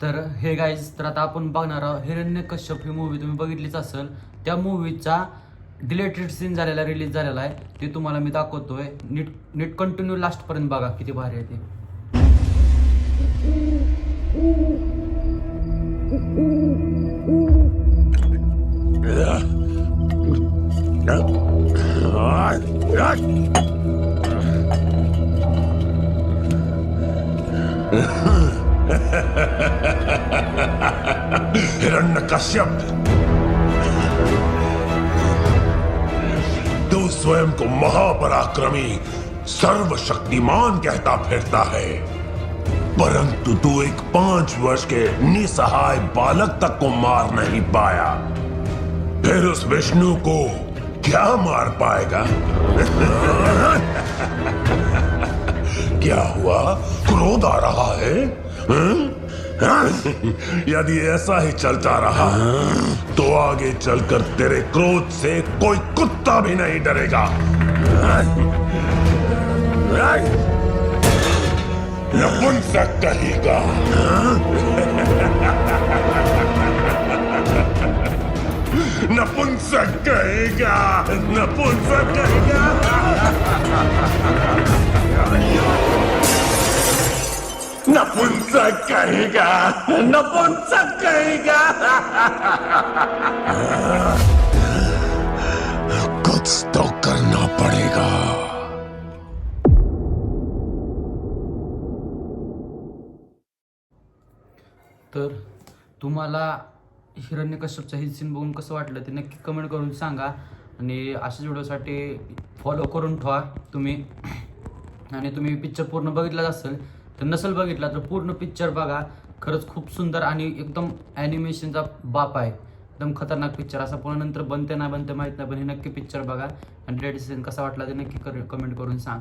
तर हे गाईज, तर आता आपण बघणार आहोत हिरण्यकश्यप ही मूवी. तुम्ही बघितलीच असेल. त्या मूवीचा डिलेटेड सीन झालेला, रिलीज झालेला आहे. ते तुम्हाला मी दाखवतोय. नीट नीट कंटिन्यू लास्टपर्यंत बघा, किती भारी आहे ते. हिरण्यकश्यप, तू स्वयं को महापराक्रमी सर्वशक्तिमान कहता फिरता है, परंतु तू एक 5 वर्ष के निसहाय बालक तक को मार नहीं पाया, फिर उस विष्णु को क्या मार पाएगा? क्या हुआ? क्रोध आ रहा है? यदि ऐसा ही चलता रहा तो आगे चलकर तेरे क्रोध से कोई कुत्ता भी नहीं डरेगा। नपुंसक कहेगा। नपुंसक कहेगा, नपुंसक कहेगा। नपुंसक कहेगा, नपुंसक कहेगा। कुछ तो करना पड़ेगा। तर तुम्हाला हिरण्यकश्यपचा ही सीन बघून कसं वाटलं ते नक्की कमेंट करून सांगा. आणि अशाच व्हिडिओसाठी फॉलो करून ठेवा तुम्ही. आणि तुम्ही पिक्चर पूर्ण बघितलाच असेल, तर नसेल बघितला तर पूर्ण पिक्चर बघा. खरंच खूप सुंदर आणि एकदम ॲनिमेशनचा बाप आहे. एकदम खतरनाक पिक्चर. असा पुन्हा नंतर बनते ना बनते माहीत नाही, पण हे नक्की पिक्चर बघा. आणि रेड सीन कसा वाटला ते नक्की कमेंट करून सांगा.